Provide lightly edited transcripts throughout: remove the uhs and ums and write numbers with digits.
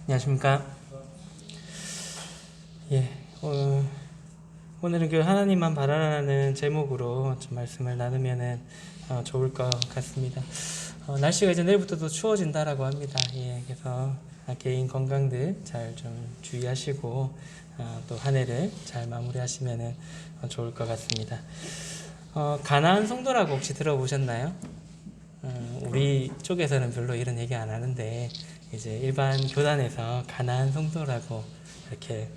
안녕하십니까. 예, 오늘은 그 하나님만 바라라는 제목으로 좀 말씀을 나누면은 좋을 것 같습니다. 날씨가 이제 내일부터 더 추워진다라고 합니다. 예, 그래서 개인 건강들 잘 좀 주의하시고 또 한 해를 잘 마무리하시면은 좋을 것 같습니다. 가나안 성도라고 혹시 들어보셨나요? 우리 쪽에서는 별로 이런 얘기 안 하는데 이제 일반 교단에서 가나안 성도라고 이렇게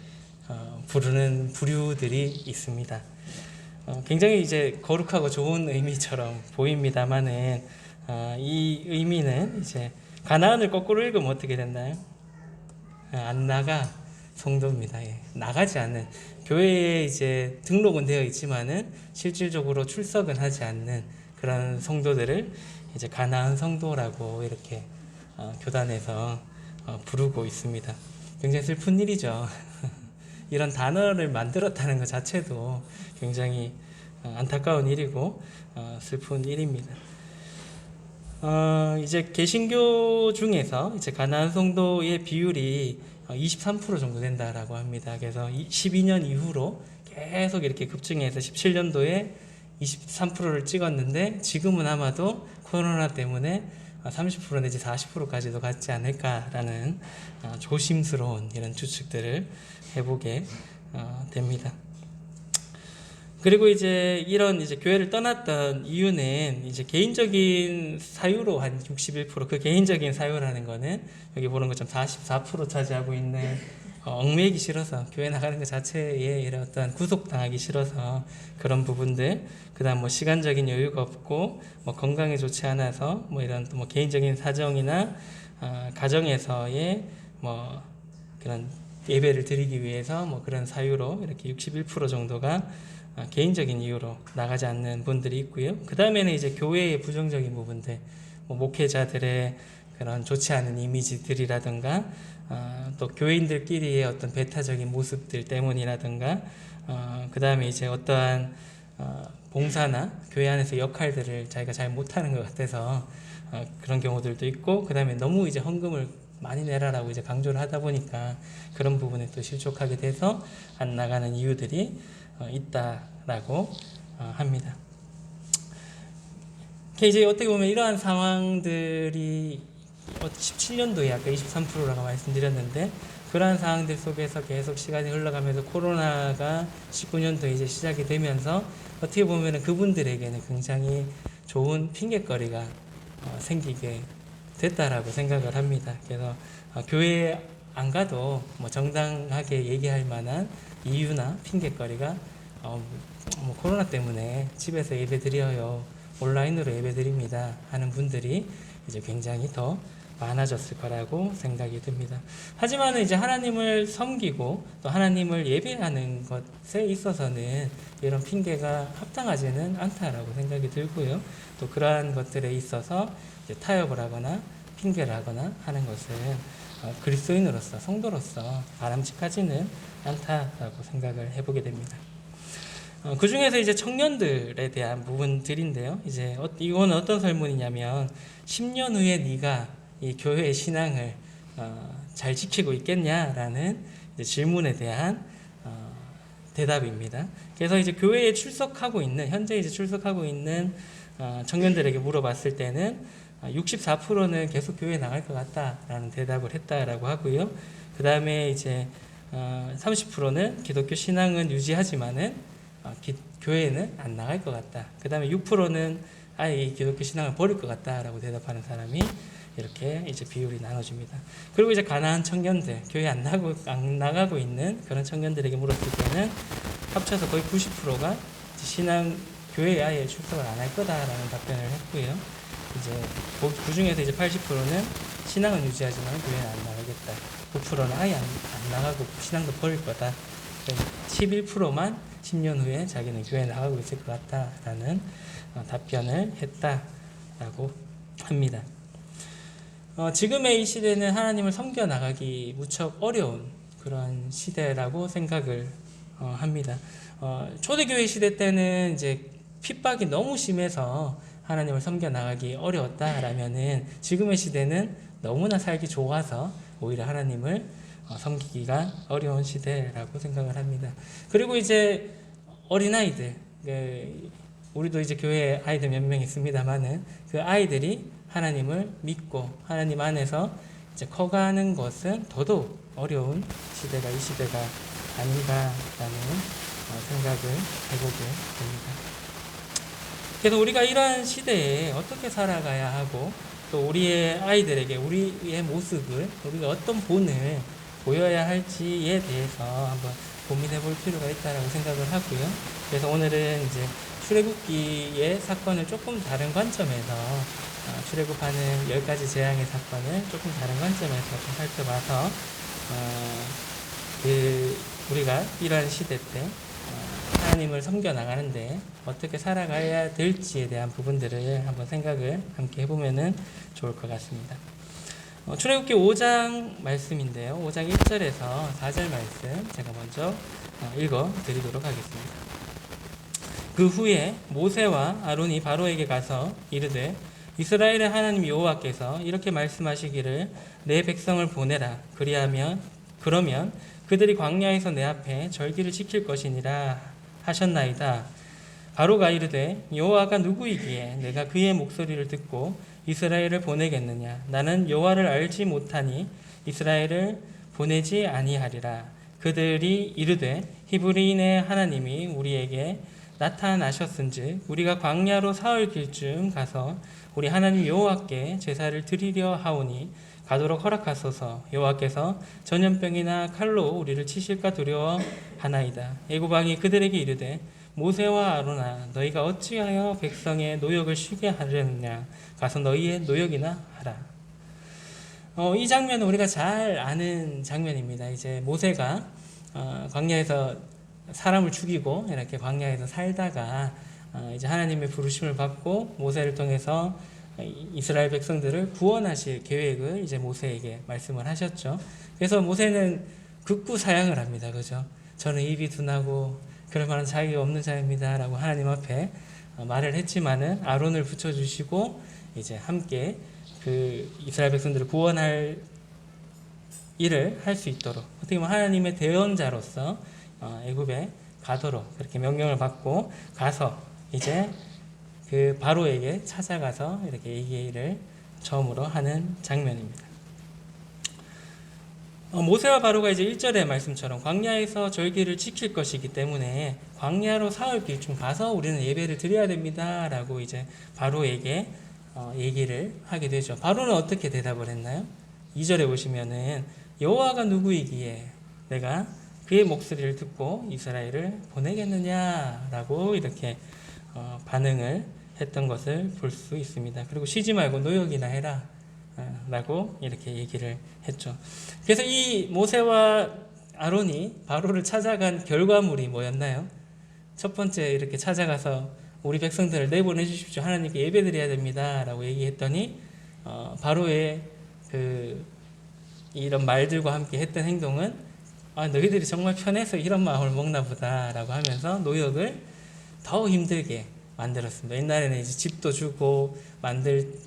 부르는 부류들이 있습니다. 굉장히 이제 거룩하고 좋은 의미처럼 보입니다만은 이 의미는 이제 가나안을 거꾸로 읽으면 어떻게 됐나요? 안 나가 성도입니다. 예. 나가지 않는 교회에 이제 등록은 되어 있지만은 실질적으로 출석은 하지 않는 그런 성도들을 이제 가나안 성도라고 이렇게 교단에서 부르고 있습니다. 굉장히 슬픈 일이죠. 이런 단어를 만들었다는 것 자체도 굉장히 안타까운 일이고 슬픈 일입니다. 이제 개신교 중에서 이제 가나안 성도의 비율이 23% 정도 된다라고 합니다. 그래서 12년 이후로 계속 이렇게 급증해서 17년도에 23%를 찍었는데 지금은 아마도 코로나 때문에 30% 내지 40%까지도 갔지 않을까라는 조심스러운 이런 추측들을 해보게 됩니다. 그리고 이제 이런 이제 교회를 떠났던 이유는 이제 개인적인 사유로 한 61%, 그 개인적인 사유라는 거는 여기 보는 것처럼 44% 차지하고 있는 얽매이기 싫어서 교회 나가는 것 자체에 이런 어떤 구속당하기 싫어서 그런 부분들, 그다음 뭐 시간적인 여유가 없고 뭐 건강에 좋지 않아서 뭐 이런 또 뭐 개인적인 사정이나 가정에서의 뭐 그런 예배를 드리기 위해서 뭐 그런 사유로 이렇게 61% 정도가 개인적인 이유로 나가지 않는 분들이 있고요. 그 다음에는 이제 교회의 부정적인 부분들, 뭐 목회자들의 그런 좋지 않은 이미지들이라든가, 또 교인들끼리의 어떤 배타적인 모습들 때문이라든가, 그 다음에 이제 어떠한 봉사나 교회 안에서 역할들을 자기가 잘 못하는 것 같아서 그런 경우들도 있고, 그 다음에 너무 이제 헌금을 많이 내라라고 이제 강조를 하다 보니까 그런 부분에 또 실족하게 돼서 안 나가는 이유들이 있다라고 합니다. 이제 어떻게 보면 이러한 상황들이 17년도에 아까 23%라고 말씀드렸는데 그러한 상황들 속에서 계속 시간이 흘러가면서 코로나가 19년도에 이제 시작이 되면서 어떻게 보면 그분들에게는 굉장히 좋은 핑계거리가 생기게 됐다라고 생각을 합니다. 그래서 교회에 안 가도 뭐 정당하게 얘기할 만한 이유나 핑계거리가 뭐 코로나 때문에 집에서 예배 드려요, 온라인으로 예배 드립니다 하는 분들이 이제 굉장히 더 많아졌을 거라고 생각이 듭니다. 하지만 이제 하나님을 섬기고 또 하나님을 예배하는 것에 있어서는 이런 핑계가 합당하지는 않다라고 생각이 들고요. 또 그러한 것들에 있어서 이제 타협을 하거나 핑계를 하거나 하는 것은 그리스도인으로서 성도로서 바람직하지는 않다라고 생각을 해보게 됩니다. 그 중에서 이제 청년들에 대한 부분들인데요. 이제 이건 어떤 설문이냐면 10년 후에 네가 이 교회의 신앙을 잘 지키고 있겠냐라는 질문에 대한 대답입니다. 그래서 이제 교회에 출석하고 있는 현재 이제 출석하고 있는 청년들에게 물어봤을 때는 64%는 계속 교회에 나갈 것 같다라는 대답을 했다라고 하고요. 그 다음에 이제 30%는 기독교 신앙은 유지하지만은 교회에는 안 나갈 것 같다. 그 다음에 6%는 아예 기독교 신앙을 버릴 것 같다라고 대답하는 사람이 이렇게 이제 비율이 나눠집니다. 그리고 이제 가난한 청년들, 교회 안 나가고 있는 그런 청년들에게 물었을 때는 합쳐서 거의 90%가 교회에 아예 출석을 안 할 거다라는 답변을 했고요. 이제 그 중에서 이제 80%는 신앙은 유지하지만 교회는 안 나가겠다. 9%는 아예 안 나가고 신앙도 버릴 거다. 11%만 10년 후에 자기는 교회에 나가고 있을 것 같다라는 답변을 했다라고 합니다. 지금의 이 시대는 하나님을 섬겨 나가기 무척 어려운 그런 시대라고 생각을 합니다. 초대교회 시대 때는 이제 핍박이 너무 심해서 하나님을 섬겨 나가기 어려웠다라면은 지금의 시대는 너무나 살기 좋아서 오히려 하나님을 섬기기가 어려운 시대라고 생각을 합니다. 그리고 이제 어린아이들, 우리도 이제 교회에 아이들 몇 명 있습니다만은 그 아이들이 하나님을 믿고 하나님 안에서 이제 커가는 것은 더더욱 어려운 시대가 이 시대가 아닌가라는 생각을 해보게 됩니다. 그래서 우리가 이러한 시대에 어떻게 살아가야 하고 또 우리의 아이들에게 우리의 모습을 우리가 어떤 본을 보여야 할지에 대해서 한번 고민해 볼 필요가 있다고 생각을 하고요. 그래서 오늘은 이제 출애굽기의 사건을 조금 다른 관점에서 출애굽하는 10가지 재앙의 사건을 조금 다른 관점에서 좀 살펴봐서 우리가 이러한 시대 때 하나님을 섬겨 나가는데 어떻게 살아가야 될지에 대한 부분들을 한번 생각을 함께 해보면 좋을 것 같습니다. 출애굽기 5장 말씀인데요. 5장 1절에서 4절 말씀 제가 먼저 읽어 드리도록 하겠습니다. 그 후에 모세와 아론이 바로에게 가서 이르되 이스라엘의 하나님 여호와께서 이렇게 말씀하시기를 내 백성을 보내라. 그러면 그들이 광야에서 내 앞에 절기를 지킬 것이니라 하셨나이다. 바로가 이르되 여호와가 누구이기에 내가 그의 목소리를 듣고 이스라엘을 보내겠느냐. 나는 여호와를 알지 못하니 이스라엘을 보내지 아니하리라. 그들이 이르되 히브리인의 하나님이 우리에게 나타나셨은즉 우리가 광야로 사흘 길쯤 가서 우리 하나님 여호와께 제사를 드리려 하오니 가도록 허락하소서. 여호와께서 전염병이나 칼로 우리를 치실까 두려워하나이다. 애굽 왕이 그들에게 이르되 모세와 아론아 너희가 어찌하여 백성의 노역을 쉬게 하려느냐. 가서 너희의 노역이나 하라. 이 장면은 우리가 잘 아는 장면입니다. 이제 모세가 광야에서 사람을 죽이고 이렇게 광야에서 살다가 이제 하나님의 부르심을 받고 모세를 통해서 이스라엘 백성들을 구원하실 계획을 이제 모세에게 말씀을 하셨죠. 그래서 모세는 극구 사양을 합니다. 그죠? 저는 입이 둔하고 그럴 만한 자격이 없는 자입니다. 라고 하나님 앞에 말을 했지만은 아론을 붙여주시고 이제 함께 그 이스라엘 백성들을 구원할 일을 할 수 있도록 어떻게 보면 하나님의 대언자로서 애굽에 가도록 그렇게 명령을 받고 가서 이제 그 바로에게 찾아가서 이렇게 얘기를 처음으로 하는 장면입니다. 모세와 바로가 이제 1절의 말씀처럼 광야에서 절기를 지킬 것이기 때문에 광야로 사흘 길쯤 가서 우리는 예배를 드려야 됩니다. 라고 이제 바로에게 얘기를 하게 되죠. 바로는 어떻게 대답을 했나요? 2절에 보시면은 여호와가 누구이기에 내가 그의 목소리를 듣고 이스라엘을 보내겠느냐라고 이렇게 반응을 했던 것을 볼 수 있습니다. 그리고 쉬지 말고 노역이나 해라 라고 이렇게 얘기를 했죠. 그래서 이 모세와 아론이 바로를 찾아간 결과물이 뭐였나요? 첫 번째 이렇게 찾아가서 우리 백성들을 내보내 주십시오. 하나님께 예배드려야 됩니다. 라고 얘기했더니 바로의 이런 말들과 함께 했던 행동은 너희들이 정말 편해서 이런 마음을 먹나 보다 라고 하면서 노역을 더 힘들게 만들었습니다. 옛날에는 이제 집도 주고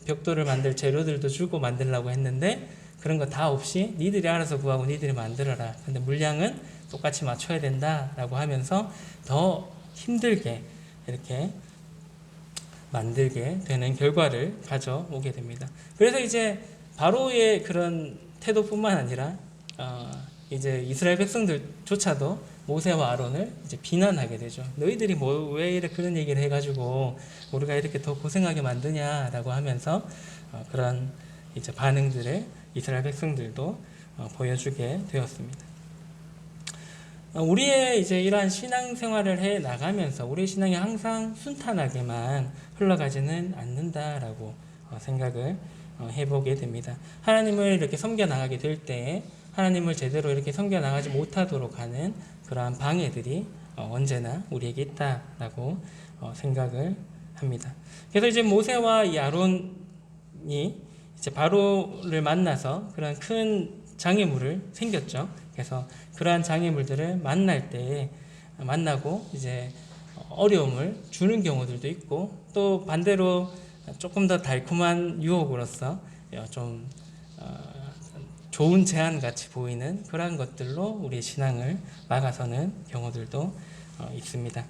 벽돌을 만들 재료들도 주고 만들려고 했는데 그런 거 다 없이 니들이 알아서 구하고 니들이 만들어라. 근데 물량은 똑같이 맞춰야 된다라고 하면서 더 힘들게 이렇게 만들게 되는 결과를 가져오게 됩니다. 그래서 이제 바로의 그런 태도뿐만 아니라 이제 이스라엘 백성들조차도 모세와 아론을 이제 비난하게 되죠. 너희들이 왜 이렇게 그런 얘기를 해가지고 우리가 이렇게 더 고생하게 만드냐라고 하면서 그런 이제 반응들을 이스라엘 백성들도 보여주게 되었습니다. 우리의 이제 이러한 신앙생활을 해 나가면서 우리의 신앙이 항상 순탄하게만 흘러가지는 않는다라고 생각을 해보게 됩니다. 하나님을 이렇게 섬겨 나가게 될 때 하나님을 제대로 이렇게 섬겨 나가지 못하도록 하는 그러한 방해들이 언제나 우리에게 있다라고 생각을 합니다. 그래서 이제 모세와 이 아론이 이제 바로를 만나서 그런 큰 장애물을 생겼죠. 그래서 그러한 장애물들을 만나고 이제 어려움을 주는 경우들도 있고 또 반대로 조금 더 달콤한 유혹으로서 좀 좋은 제안 같이 보이는 그러한 것들로 우리의 신앙을 막아서는 경우들도 있습니다.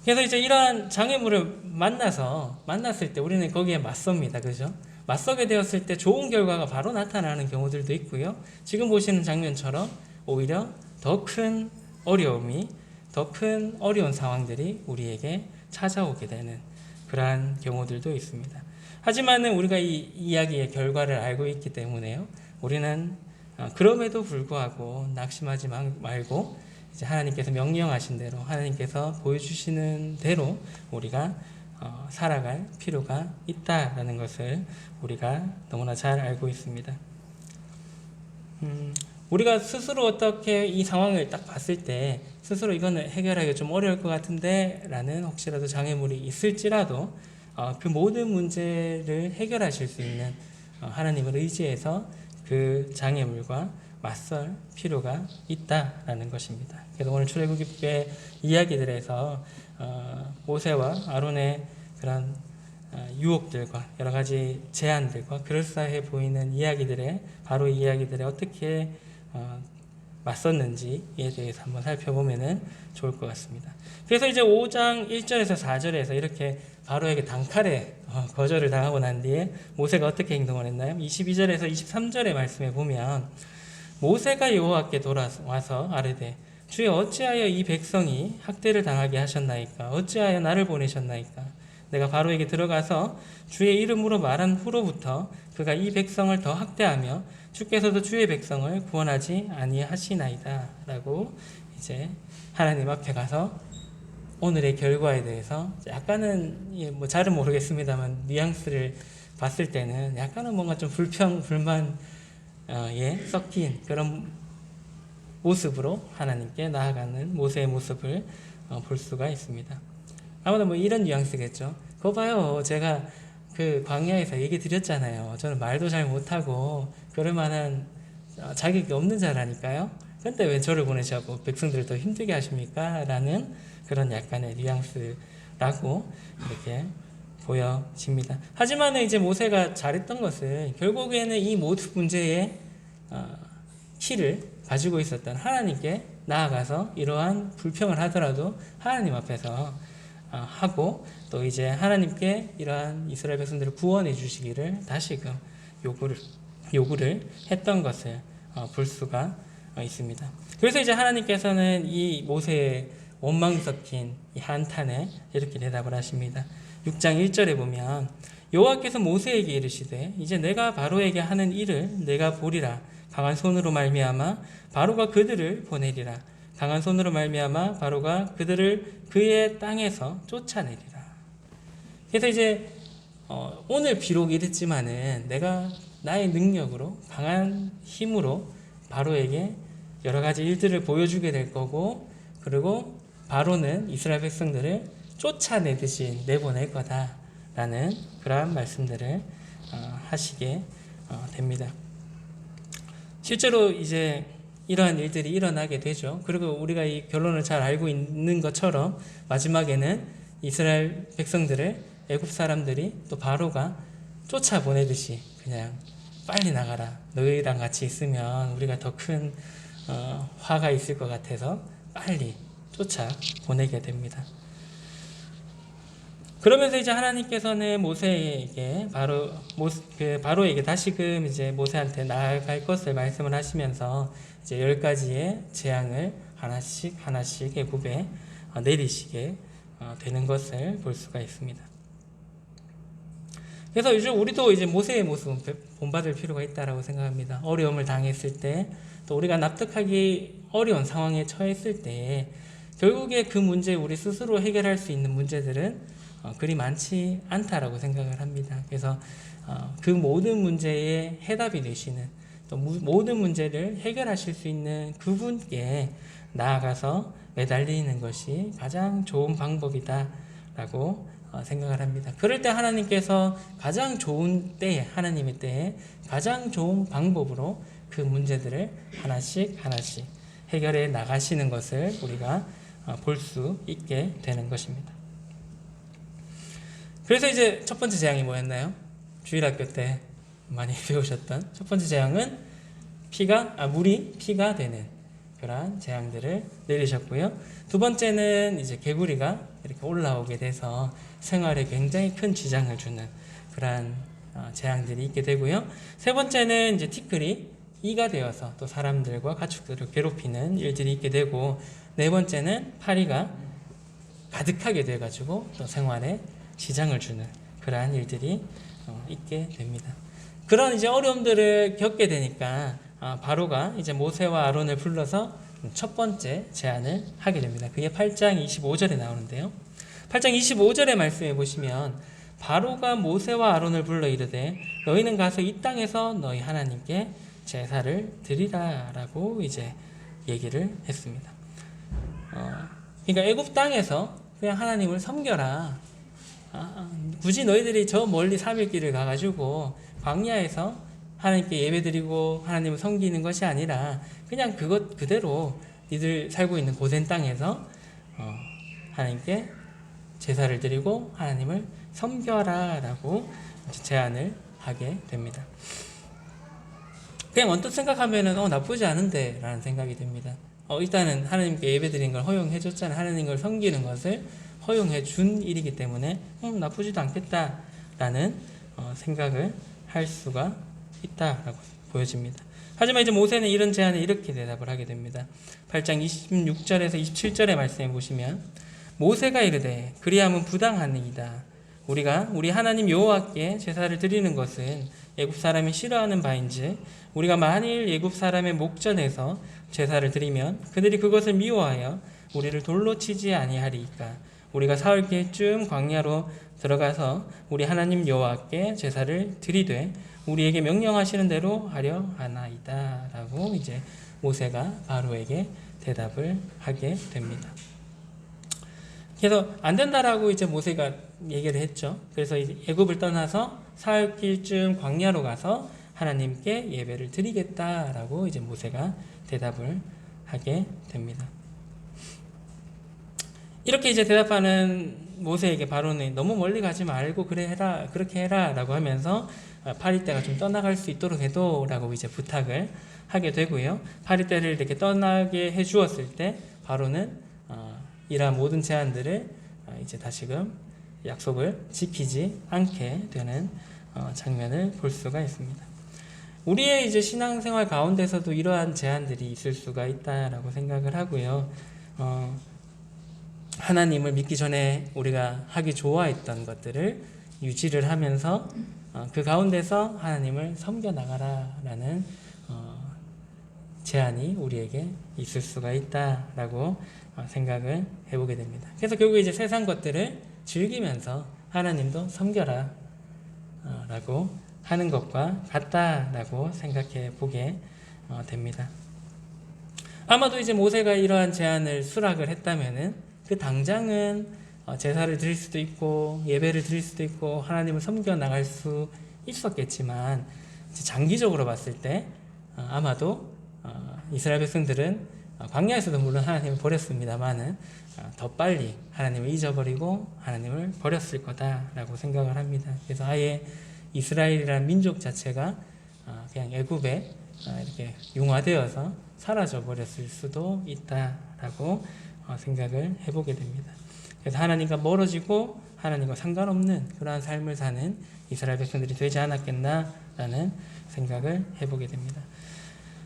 그래서 이제 이러한 장애물을 만났을 때 우리는 거기에 맞섭니다. 그죠? 맞서게 되었을 때 좋은 결과가 바로 나타나는 경우들도 있고요. 지금 보시는 장면처럼 오히려 더 큰 어려움이, 더 큰 어려운 상황들이 우리에게 찾아오게 되는 그러한 경우들도 있습니다. 하지만은 우리가 이 이야기의 결과를 알고 있기 때문에요. 우리는 그럼에도 불구하고 낙심하지 말고 이제 하나님께서 명령하신 대로, 하나님께서 보여주시는 대로 우리가 살아갈 필요가 있다라는 것을 우리가 너무나 잘 알고 있습니다. 우리가 스스로 어떻게 이 상황을 딱 봤을 때 스스로 이거는 해결하기가 좀 어려울 것 같은데 라는 혹시라도 장애물이 있을지라도 그 모든 문제를 해결하실 수 있는 하나님을 의지해서 그 장애물과 맞설 필요가 있다라는 것입니다. 그래서 오늘 출애굽기의 이야기들에서 모세와 아론의 그런 유혹들과 여러 가지 제안들과 그럴싸해 보이는 이야기들에 바로 이 이야기들에 어떻게 맞섰는지에 대해서 한번 살펴보면 좋을 것 같습니다. 그래서 이제 5장 1절에서 4절에서 이렇게 바로에게 단칼에 거절을 당하고 난 뒤에 모세가 어떻게 행동을 했나요? 22절에서 23절의 말씀에 보면 모세가 여호와께 돌아와서 아뢰되 주여 어찌하여 이 백성이 학대를 당하게 하셨나이까? 어찌하여 나를 보내셨나이까? 내가 바로에게 들어가서 주의 이름으로 말한 후로부터 그가 이 백성을 더 학대하며 주께서도 주의 백성을 구원하지 아니하시나이다 라고 이제 하나님 앞에 가서 오늘의 결과에 대해서 약간은 뭐 잘은 모르겠습니다만 뉘앙스를 봤을 때는 약간은 뭔가 좀 불만에 섞인 그런 모습으로 하나님께 나아가는 모세의 모습을 볼 수가 있습니다. 아무튼 뭐 이런 뉘앙스겠죠. 그거 봐요. 제가 그 광야에서 얘기 드렸잖아요. 저는 말도 잘 못하고 그럴 만한 자격이 없는 자라니까요. 근데 왜 저를 보내셔고 백성들을 더 힘들게 하십니까? 라는 그런 약간의 뉘앙스라고 이렇게 보여집니다. 하지만 이제 모세가 잘했던 것은 결국에는 이 모든 문제의 키를 가지고 있었던 하나님께 나아가서 이러한 불평을 하더라도 하나님 앞에서 하고 또 이제 하나님께 이러한 이스라엘 백성들을 구원해 주시기를 다시금 요구를 했던 것을 볼 수가 있습니다. 그래서 이제 하나님께서는 이 모세의 원망 섞인 이 한탄에 이렇게 대답을 하십니다. 6장 1절에 보면 여호와께서 모세에게 이르시되 이제 내가 바로에게 하는 일을 내가 보리라. 강한 손으로 말미암아 바로가 그들을 보내리라. 강한 손으로 말미암아 바로가 그들을 그의 땅에서 쫓아내리라. 그래서 이제 오늘 비록 이랬지만은 내가 나의 능력으로 강한 힘으로 바로에게 여러 가지 일들을 보여주게 될 거고 그리고 바로는 이스라엘 백성들을 쫓아내듯이 내보낼 거다라는 그러한 말씀들을 하시게 됩니다. 실제로 이제 이러한 일들이 일어나게 되죠. 그리고 우리가 이 결론을 잘 알고 있는 것처럼 마지막에는 이스라엘 백성들을 애굽 사람들이 또 바로가 쫓아보내듯이 그냥 빨리 나가라. 너희랑 같이 있으면 우리가 더 큰 화가 있을 것 같아서 빨리 쫓아보내게 됩니다. 그러면서 이제 하나님께서는 모세에게 바로에게 다시금 이제 모세한테 나아갈 것을 말씀을 하시면서 이제 10가지의 재앙을 하나씩 애굽에 내리시게 되는 것을 볼 수가 있습니다. 그래서 요즘 우리도 이제 모세의 모습은 본받을 필요가 있다라고 생각합니다. 어려움을 당했을 때, 또 우리가 납득하기 어려운 상황에 처했을 때, 결국에 그 문제 우리 스스로 해결할 수 있는 문제들은 그리 많지 않다라고 생각을 합니다. 그래서 그 모든 문제에 해답이 되시는 또 모든 문제를 해결하실 수 있는 그분께 나아가서 매달리는 것이 가장 좋은 방법이다라고 생각을 합니다. 그럴 때 하나님께서 가장 좋은 때에 하나님의 때에 가장 좋은 방법으로 그 문제들을 하나씩 해결해 나가시는 것을 우리가 볼 수 있게 되는 것입니다. 그래서 이제 첫 번째 재앙이 뭐였나요? 주일학교 때 많이 배우셨던 첫 번째 재앙은 물이 피가 되는 그러한 재앙들을 내리셨고요. 두 번째는 이제 개구리가 이렇게 올라오게 돼서 생활에 굉장히 큰 지장을 주는 그러한 재앙들이 있게 되고요. 세 번째는 이제 티끌이 이가 되어서 또 사람들과 가축들을 괴롭히는 일들이 있게 되고, 네 번째는 파리가 가득하게 돼가지고 또 생활에 지장을 주는 그러한 일들이 있게 됩니다. 그런 이제 어려움들을 겪게 되니까 바로가 이제 모세와 아론을 불러서 첫 번째 제안을 하게 됩니다. 그게 8장 25절에 나오는데요. 8장 25절의 말씀에 보시면 바로가 모세와 아론을 불러 이르되 너희는 가서 이 땅에서 너희 하나님께 제사를 드리라라고 이제 얘기를 했습니다. 그러니까 애굽 땅에서 그냥 하나님을 섬겨라. 굳이 너희들이 저 멀리 3일 길을 가가지고 광야에서 하나님께 예배드리고 하나님을 섬기는 것이 아니라 그냥 그것 그대로 니들 살고 있는 고센 땅에서 하나님께 제사를 드리고 하나님을 섬겨라 라고 제안을 하게 됩니다. 그냥 언뜻 생각하면은 나쁘지 않은데 라는 생각이 듭니다. 일단은 하나님께 예배드리는 걸 허용해 줬잖아요. 하나님을 섬기는 것을 허용해 준 일이기 때문에 나쁘지도 않겠다 라는 생각을 할 수가 있다라고 보여집니다. 하지만 이제 모세는 이런 제안에 이렇게 대답을 하게 됩니다. 8장 26절에서 27절의 말씀에 보시면 모세가 이르되 그리함은 부당하니이다. 우리가 우리 하나님 여호와께 제사를 드리는 것은 애굽 사람이 싫어하는 바인즉 우리가 만일 애굽 사람의 목전에서 제사를 드리면 그들이 그것을 미워하여 우리를 돌로 치지 아니하리이까. 우리가 사흘길쯤 광야로 들어가서 우리 하나님 여호와께 제사를 드리되 우리에게 명령하시는 대로 하려 하나이다 라고 이제 모세가 바로에게 대답을 하게 됩니다. 그래서 안 된다라고 이제 모세가 얘기를 했죠. 그래서 이제 애굽을 떠나서 사흘길쯤 광야로 가서 하나님께 예배를 드리겠다라고 이제 모세가 대답을 하게 됩니다. 이렇게 이제 대답하는 모세에게 바로는 너무 멀리 가지 말고 그렇게 해라라고 하면서 파리떼가 좀 떠나갈 수 있도록 해도라고 이제 부탁을 하게 되고요. 파리떼를 이렇게 떠나게 해 주었을 때 바로는 이러한 모든 제안들을 이제 다시금 약속을 지키지 않게 되는 장면을 볼 수가 있습니다. 우리의 이제 신앙생활 가운데서도 이러한 제안들이 있을 수가 있다라고 생각을 하고요. 하나님을 믿기 전에 우리가 하기 좋아했던 것들을 유지를 하면서 그 가운데서 하나님을 섬겨 나가라라는 제안이 우리에게 있을 수가 있다라고 생각을 해보게 됩니다. 그래서 결국 이제 세상 것들을 즐기면서 하나님도 섬겨라 라고 하는 것과 같다라고 생각해 보게 됩니다. 아마도 이제 모세가 이러한 제안을 수락을 했다면은 그 당장은 제사를 드릴 수도 있고 예배를 드릴 수도 있고 하나님을 섬겨 나갈 수 있었겠지만 장기적으로 봤을 때 아마도 이스라엘 백성들은 광야에서도 물론 하나님을 버렸습니다만은 더 빨리 하나님을 잊어버리고 하나님을 버렸을 거다라고 생각을 합니다. 그래서 아예 이스라엘이라는 민족 자체가 그냥 애굽에 이렇게 융화되어서 사라져 버렸을 수도 있다라고 생각을 해보게 됩니다. 그래서 하나님과 멀어지고 하나님과 상관없는 그러한 삶을 사는 이스라엘 백성들이 되지 않았겠나라는 생각을 해보게 됩니다.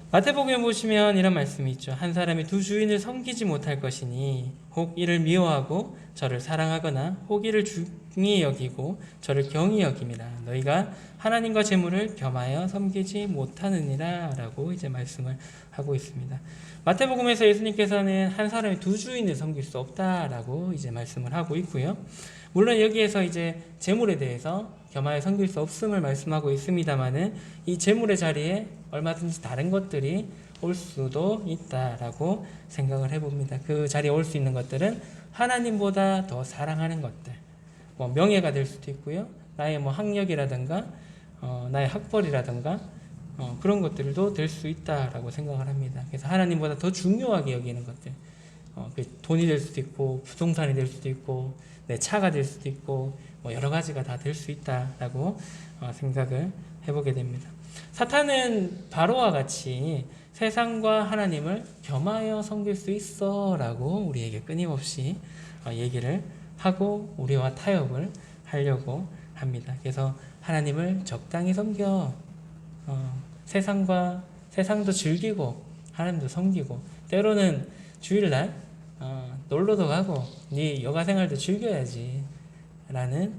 마태복음에 보시면 이런 말씀이 있죠. 한 사람이 두 주인을 섬기지 못할 것이니 혹 이를 미워하고 저를 사랑하거나 혹 이를 중히 여기고 저를 경히 여김이라. 너희가 하나님과 재물을 겸하여 섬기지 못하느니라 라고 이제 말씀을 하고 있습니다. 마태복음에서 예수님께서는 한 사람이 두 주인을 섬길 수 없다라고 이제 말씀을 하고 있고요. 물론 여기에서 이제 재물에 대해서 겸하여 섬길 수 없음을 말씀하고 있습니다만은 이 재물의 자리에 얼마든지 다른 것들이 올 수도 있다라고 생각을 해봅니다. 그 자리에 올 수 있는 것들은 하나님보다 더 사랑하는 것들, 명예가 될 수도 있고요, 나의 학력이라든가 나의 학벌이라든가 그런 것들도 될 수 있다라고 생각을 합니다. 그래서 하나님보다 더 중요하게 여기는 것들, 돈이 될 수도 있고 부동산이 될 수도 있고 내 차가 될 수도 있고 뭐 여러 가지가 다 될 수 있다라고 생각을 해보게 됩니다. 사탄은 바로와 같이 세상과 하나님을 겸하여 섬길 수 있어라고 우리에게 끊임없이 얘기를 하고 우리와 타협을 하려고 합니다. 그래서 하나님을 적당히 섬겨 세상도 즐기고 하나님도 섬기고 때로는 주일날 놀러도 가고 네 여가생활도 즐겨야지 라는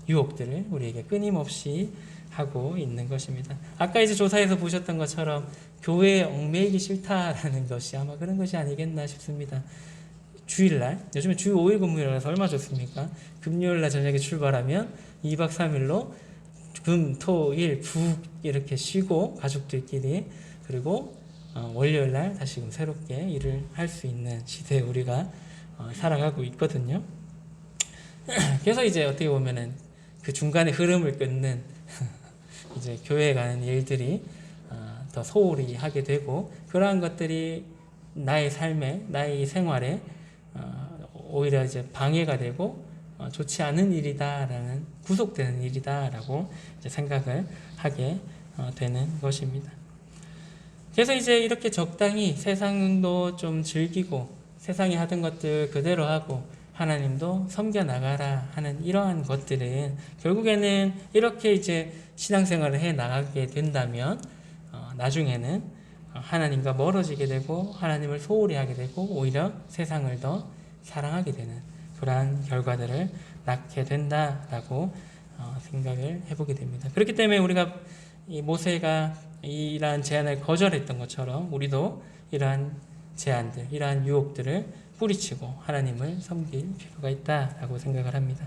유혹들을 우리에게 끊임없이 하고 있는 것입니다. 아까 이제 조사에서 보셨던 것처럼 교회에 얽매이기 싫다라는 것이 아마 그런 것이 아니겠나 싶습니다. 주일날, 요즘에 주 5일 근무일이라서 얼마나 좋습니까? 금요일날 저녁에 출발하면 2박 3일로 금, 토, 일, 북 이렇게 쉬고 가족들끼리 그리고 월요일날 다시금 새롭게 일을 할 수 있는 시대에 우리가 살아가고 있거든요. 그래서 이제 어떻게 보면은 그 중간에 흐름을 끊는 이제 교회에 가는 일들이 더 소홀히 하게 되고 그러한 것들이 나의 삶에 나의 생활에 오히려 이제 방해가 되고 좋지 않은 일이다라는 구속되는 일이다라고 이제 생각을 하게 되는 것입니다. 그래서 이제 이렇게 적당히 세상도 좀 즐기고 세상이 하던 것들 그대로 하고 하나님도 섬겨 나가라 하는 이러한 것들은 결국에는 이렇게 이제 신앙생활을 해 나가게 된다면 나중에는 하나님과 멀어지게 되고 하나님을 소홀히 하게 되고 오히려 세상을 더 사랑하게 되는 그러한 결과들을 낳게 된다라고 생각을 해보게 됩니다. 그렇기 때문에 우리가 이 모세가 이러한 제안을 거절했던 것처럼 우리도 이러한 제안들, 이러한 유혹들을 뿌리치고 하나님을 섬길 필요가 있다라고 생각을 합니다.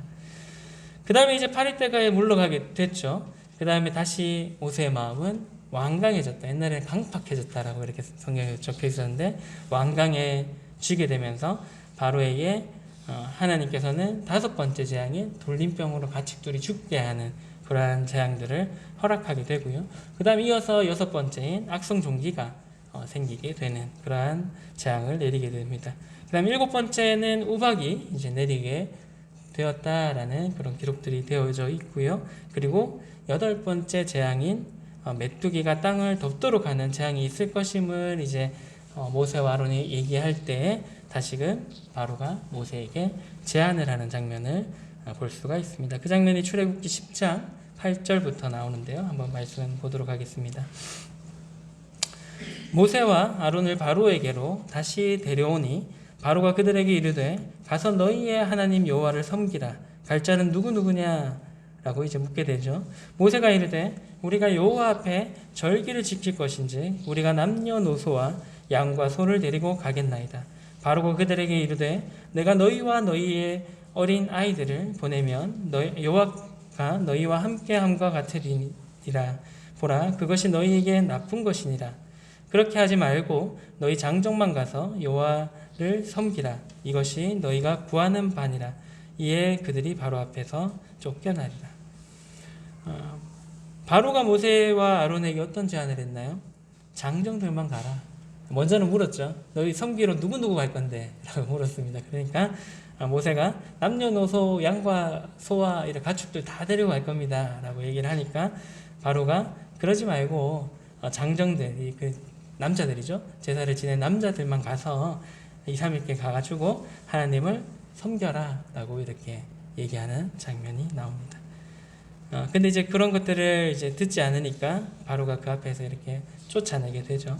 그 다음에 이제 8일대가에 물러가게 됐죠. 그 다음에 다시 모세의 마음은 완강해졌다. 옛날에는 강팍해졌다라고 이렇게 성경에 적혀 있었는데 완강해지게 되면서 바로에게 하나님께서는 5번째 재앙인 돌림병으로 가축들이 죽게 하는 그러한 재앙들을 허락하게 되고요. 그 다음 이어서 6번째인 악성종기가 생기게 되는 그러한 재앙을 내리게 됩니다. 그 다음 7번째는 우박이 이제 내리게 되었다라는 그런 기록들이 되어져 있고요. 그리고 8번째 재앙인 메뚜기가 땅을 덮도록 하는 재앙이 있을 것임을 이제 모세와 아론이 얘기할 때 다시금 바로가 모세에게 제안을 하는 장면을 볼 수가 있습니다. 그 장면이 출애굽기 10장 8절부터 나오는데요. 한번 말씀 보도록 하겠습니다. 모세와 아론을 바로에게로 다시 데려오니 바로가 그들에게 이르되 가서 너희의 하나님 여호와를 섬기라. 갈 자는 누구냐? 라고 이제 묻게 되죠. 모세가 이르되 우리가 여호와 앞에 절기를 지킬 것인지 우리가 남녀노소와 양과 소를 데리고 가겠나이다. 바로가 그들에게 이르되 내가 너희와 너희의 어린 아이들을 보내면 여호와가 너희와 함께함과 같으리니라. 보라 그것이 너희에게 나쁜 것이니라. 그렇게 하지 말고 너희 장정만 가서 여호와를 섬기라. 이것이 너희가 구하는 바니라. 이에 그들이 바로 앞에서 쫓겨나리라. 바로가 모세와 아론에게 어떤 제안을 했나요? 장정들만 가라. 먼저는 물었죠. 너희 섬기러 누구 갈 건데? 라고 물었습니다. 그러니까 모세가 남녀노소 양과 소와 이런 가축들 다 데리고 갈 겁니다. 라고 얘기를 하니까 바로가 그러지 말고 장정들, 그 남자들이죠. 제사를 지낸 남자들만 가서 2, 3일께 가가지고 하나님을 섬겨라. 라고 이렇게 얘기하는 장면이 나옵니다. 근데 이제 그런 것들을 이제 듣지 않으니까 바로가 그 앞에서 이렇게 쫓아내게 되죠.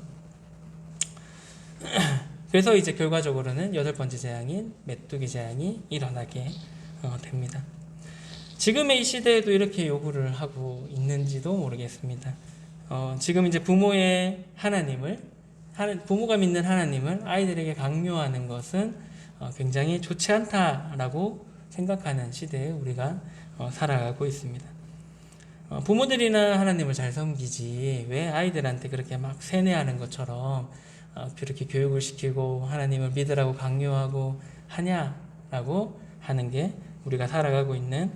그래서 이제 결과적으로는 8번째 재앙인 메뚜기 재앙이 일어나게 됩니다. 지금의 이 시대에도 이렇게 요구를 하고 있는지도 모르겠습니다. 지금 이제 부모가 믿는 하나님을 아이들에게 강요하는 것은 굉장히 좋지 않다라고 생각하는 시대에 우리가 살아가고 있습니다. 부모들이나 하나님을 잘 섬기지 왜 아이들한테 그렇게 막 세뇌하는 것처럼 그렇게 교육을 시키고 하나님을 믿으라고 강요하고 하냐라고 하는 게 우리가 살아가고 있는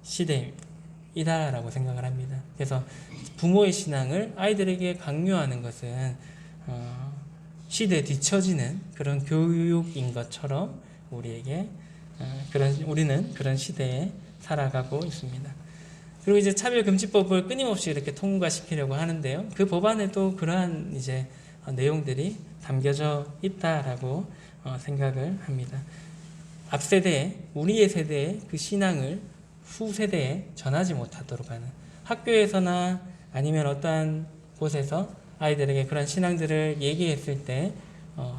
시대이다라고 생각을 합니다. 그래서 부모의 신앙을 아이들에게 강요하는 것은 시대에 뒤처지는 그런 교육인 것처럼 우리에게 우리는 그런 시대에 살아가고 있습니다. 그리고 이제 차별금지법을 끊임없이 이렇게 통과시키려고 하는데요. 그 법안에도 그러한 이제 내용들이 담겨져 있다라고 생각을 합니다. 앞 세대에, 우리의 세대의 그 신앙을 후 세대에 전하지 못하도록 하는, 학교에서나 아니면 어떠한 곳에서 아이들에게 그런 신앙들을 얘기했을 때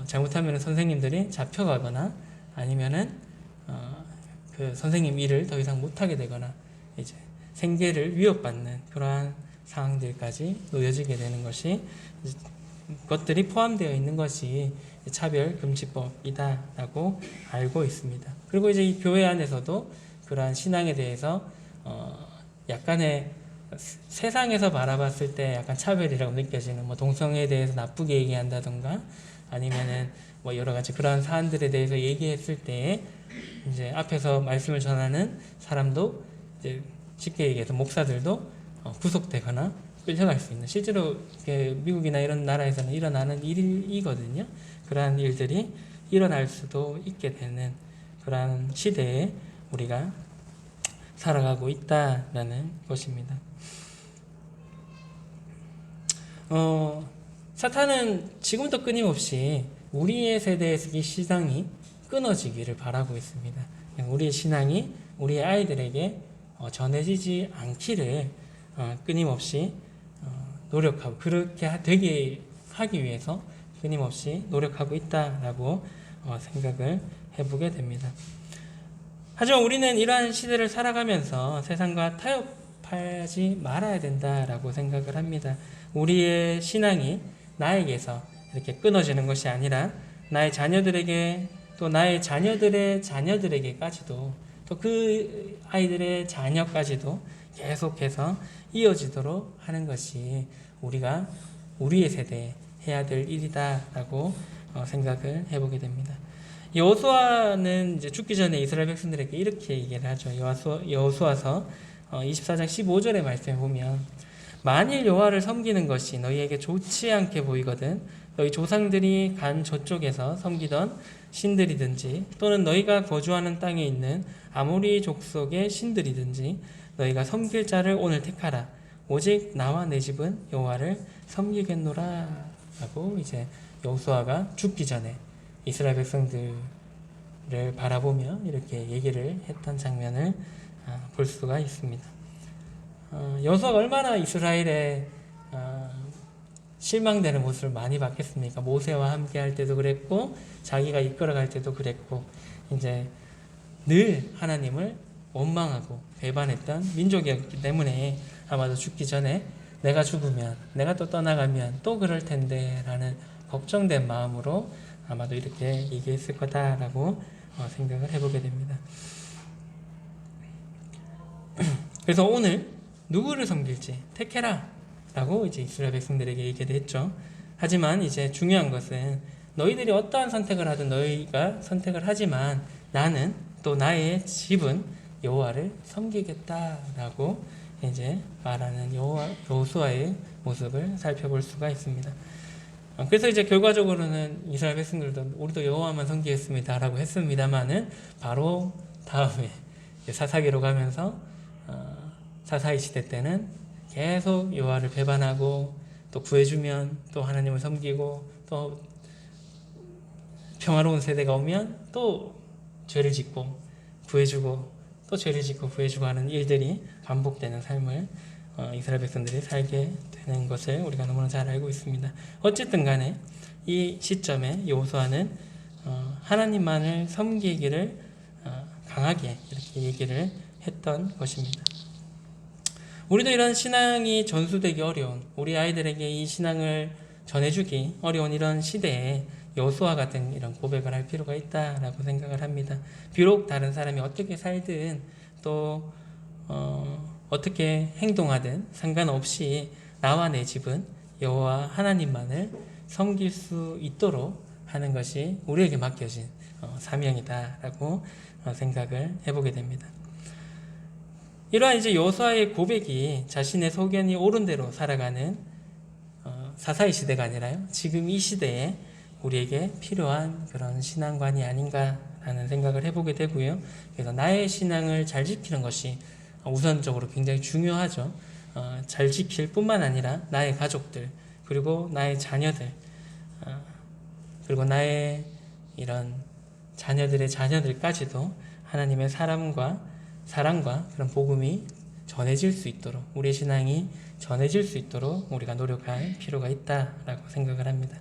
잘못하면 선생님들이 잡혀가거나 아니면은 그 선생님 일을 더 이상 못하게 되거나 이제 생계를 위협받는 그러한 상황들까지 놓여지게 되는 것들이 포함되어 있는 것이 차별금지법이다라고 알고 있습니다. 그리고 이제 이 교회 안에서도 그러한 신앙에 대해서 약간의 세상에서 바라봤을 때 약간 차별이라고 느껴지는 동성애에 대해서 나쁘게 얘기한다던가 아니면은 여러 가지 그러한 사안들에 대해서 얘기했을 때 이제 앞에서 말씀을 전하는 사람도 이제 쉽게 얘기해서 목사들도 구속되거나 끌려갈 수 있는, 실제로 미국이나 이런 나라에서는 일어나는 일이거든요. 그러한 일들이 일어날 수도 있게 되는 그러한 시대에 우리가 살아가고 있다라는 것입니다. 사탄은 지금도 끊임없이 우리의 세대에서 이 신앙이 끊어지기를 바라고 있습니다. 우리의 신앙이 우리의 아이들에게 전해지지 않기를 끊임없이 노력하고 그렇게 되게 하기 위해서 끊임없이 노력하고 있다라고 생각을 해보게 됩니다. 하지만 우리는 이러한 시대를 살아가면서 세상과 타협하지 말아야 된다라고 생각을 합니다. 우리의 신앙이 나에게서 이렇게 끊어지는 것이 아니라 나의 자녀들에게 또 나의 자녀들의 자녀들에게까지도 또 그 아이들의 자녀까지도 계속해서 이어지도록 하는 것이 우리가 우리의 세대에 해야 될 일이다라고 생각을 해보게 됩니다. 여호수아는 이제 죽기 전에 이스라엘 백성들에게 이렇게 얘기를 하죠. 여호수아서 24장 15절의 말씀에 보면 만일 여호와를 섬기는 것이 너희에게 좋지 않게 보이거든 너희 조상들이 간 저쪽에서 섬기던 신들이든지 또는 너희가 거주하는 땅에 있는 아모리 족속의 신들이든지 너희가 섬길 자를 오늘 택하라. 오직 나와 내 집은 여호와를 섬기겠노라. 라고 이제 여호수아가 죽기 전에 이스라엘 백성들을 바라보며 이렇게 얘기를 했던 장면을 볼 수가 있습니다. 여호수아가 얼마나 이스라엘에 실망되는 모습을 많이 봤겠습니까? 모세와 함께 할 때도 그랬고 자기가 이끌어갈 때도 그랬고 이제 늘 하나님을 원망하고 배반했던 민족이었기 때문에 아마도 죽기 전에 내가 죽으면 내가 또 떠나가면 또 그럴 텐데 라는 걱정된 마음으로 아마도 이렇게 얘기했을 거다라고 생각을 해보게 됩니다. 그래서 오늘 누구를 섬길지 택해라 라고 이제 이스라엘 백성들에게 얘기를 했죠. 하지만 이제 중요한 것은 너희들이 어떠한 선택을 하든 너희가 선택을 하지만 나는 또 나의 집은 여호와를 섬기겠다라고 이제 말하는 여호수아의 모습을 살펴볼 수가 있습니다. 그래서 이제 결과적으로는 이스라엘 백성들도 우리도 여호와만 섬기겠습니다라고 했습니다만은 바로 다음에 사사기로 가면서 사사기 시대 때는 계속 여호와를 배반하고 또 구해주면 또 하나님을 섬기고 또 평화로운 세대가 오면 또 죄를 짓고 구해주고 또 죄를 짓고 구해주고 하는 일들이 반복되는 삶을 이스라엘 백성들이 살게 되는 것을 우리가 너무나 잘 알고 있습니다. 어쨌든 간에 이 시점에 여호수아는 하나님만을 섬기기를 강하게 이렇게 얘기를 했던 것입니다. 우리도 이런 신앙이 전수되기 어려운, 우리 아이들에게 이 신앙을 전해주기 어려운 이런 시대에 여호수아 같은 이런 고백을 할 필요가 있다라고 생각을 합니다. 비록 다른 사람이 어떻게 살든 또 어떻게 행동하든 상관없이 나와 내 집은 여호와 하나님만을 섬길 수 있도록 하는 것이 우리에게 맡겨진 사명이다라고 생각을 해보게 됩니다. 이러한 이제 여호수아의 고백이 자신의 소견이 옳은 대로 살아가는 사사의 시대가 아니라요. 지금 이 시대에 우리에게 필요한 그런 신앙관이 아닌가 있다라는 생각을 해보게 되고요. 그래서 나의 신앙을 잘 지키는 것이 우선적으로 굉장히 중요하죠. 잘 지킬 뿐만 아니라 나의 가족들, 그리고 나의 자녀들, 그리고 나의 이런 자녀들의 자녀들까지도 하나님의 사랑과 그런 복음이 전해질 수 있도록, 우리의 신앙이 전해질 수 있도록 우리가 노력할 필요가 있다라고 생각을 합니다.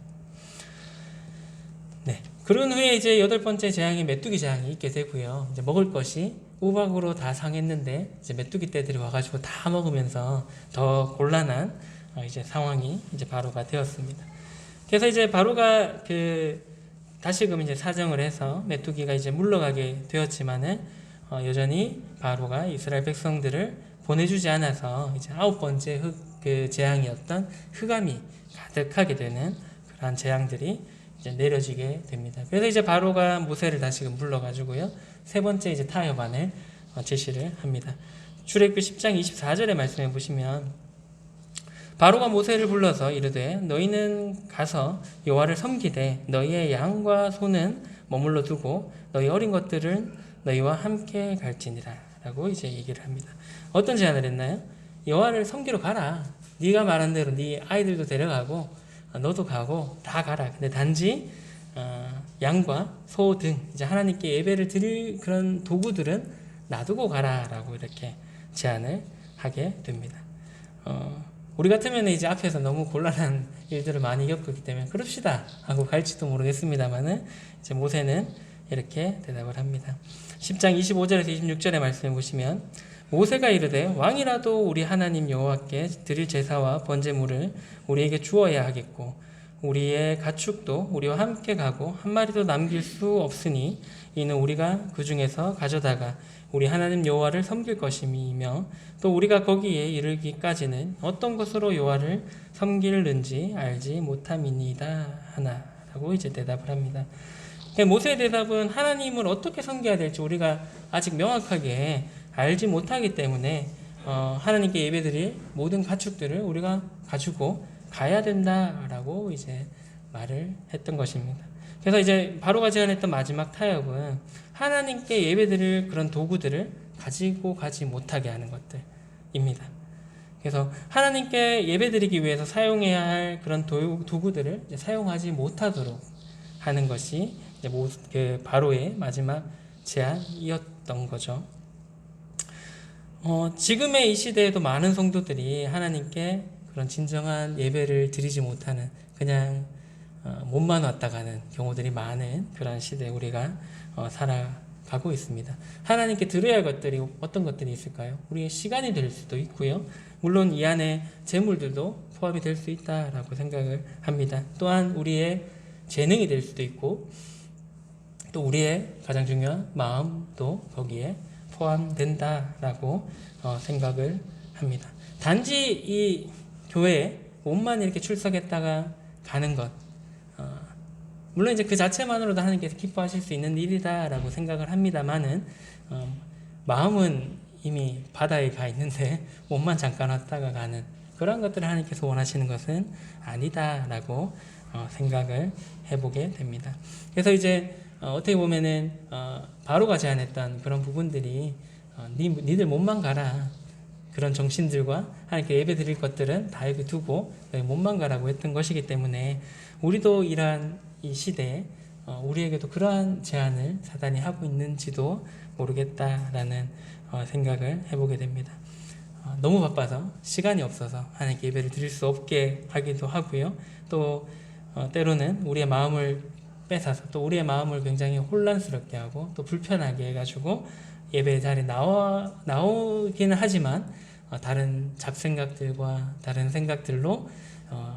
네. 그런 후에 이제 8번째 재앙이 메뚜기 재앙이 있게 되고요. 이제 먹을 것이 우박으로 다 상했는데 이제 메뚜기 떼들이 와가지고 다 먹으면서 더 곤란한 이제 상황이 이제 바로가 되었습니다. 그래서 이제 바로가 다시금 이제 사정을 해서 메뚜기가 이제 물러가게 되었지만은 여전히 바로가 이스라엘 백성들을 보내주지 않아서 이제 9번째 재앙이었던 흑암이 가득하게 되는 그러한 재앙들이 이제 내려지게 됩니다. 그래서 이제 바로가 모세를 다시금 불러가지고요. 3번째 이제 타협안을 제시를 합니다. 출애굽기 10장 24절의 말씀에 보시면 바로가 모세를 불러서 이르되 너희는 가서 여호와를 섬기되 너희의 양과 소는 머물러 두고 너희 어린 것들은 너희와 함께 갈지니라 라고 이제 얘기를 합니다. 어떤 제안을 했나요? 여호와를 섬기러 가라. 네가 말한 대로 네 아이들도 데려가고 너도 가고 다 가라. 근데 단지 양과 소 등 이제 하나님께 예배를 드릴 그런 도구들은 놔두고 가라라고 이렇게 제안을 하게 됩니다. 우리 같으면 이제 앞에서 너무 곤란한 일들을 많이 겪었기 때문에 그럽시다 하고 갈지도 모르겠습니다만은 이제 모세는 이렇게 대답을 합니다. 10장 25절에서 26절의 말씀을 보시면 모세가 이르되 왕이라도 우리 하나님 여호와께 드릴 제사와 번제물을 우리에게 주어야 하겠고 우리의 가축도 우리와 함께 가고 한 마리도 남길 수 없으니 이는 우리가 그 중에서 가져다가 우리 하나님 여호와를 섬길 것임이며 또 우리가 거기에 이르기까지는 어떤 것으로 여호와를 섬길는지 알지 못함이니이다 하나라고 이제 대답을 합니다. 모세의 대답은 하나님을 어떻게 섬겨야 될지 우리가 아직 명확하게 알지 못하기 때문에 하나님께 예배드릴 모든 가축들을 우리가 가지고 가야 된다라고 이제 말을 했던 것입니다. 그래서 이제 바로가 제안했던 마지막 타협은 하나님께 예배드릴 그런 도구들을 가지고 가지 못하게 하는 것들입니다. 그래서 하나님께 예배드리기 위해서 사용해야 할 그런 도구들을 이제 사용하지 못하도록 하는 것이 이제 바로의 마지막 제안이었던 거죠. 지금의 이 시대에도 많은 성도들이 하나님께 그런 진정한 예배를 드리지 못하는 그냥 몸만 왔다 가는 경우들이 많은 그런 시대에 우리가 살아가고 있습니다. 하나님께 드려야 할 것들이 어떤 것들이 있을까요? 우리의 시간이 될 수도 있고요. 물론 이 안에 재물들도 포함이 될 수 있다라고 생각을 합니다. 또한 우리의 재능이 될 수도 있고 또 우리의 가장 중요한 마음도 거기에 포함된다라고 생각을 합니다. 단지 이 교회에 몸만 이렇게 출석했다가 가는 것, 물론 이제 그 자체만으로도 하나님께서 기뻐하실 수 있는 일이다라고 생각을 합니다만은 마음은 이미 바다에 가 있는데 몸만 잠깐 왔다가 가는 그런 것들을 하나님께서 원하시는 것은 아니다라고 생각을 해보게 됩니다. 그래서 이제 어떻게 보면은 바로가 제안했던 그런 부분들이 니들 몸만 가라. 그런 정신들과 하나님께 예배 드릴 것들은 다 여기 두고 몸만 가라고 했던 것이기 때문에 우리도 이러한 이 시대에 우리에게도 그러한 제안을 사단이 하고 있는지도 모르겠다라는 생각을 해보게 됩니다. 너무 바빠서 시간이 없어서 하나님께 예배를 드릴 수 없게 하기도 하고요. 또 때로는 우리의 마음을 뺏어서 또 우리의 마음을 굉장히 혼란스럽게 하고 또 불편하게 해가지고 예배 자리에 나오기는 하지만 다른 잡생각들과 다른 생각들로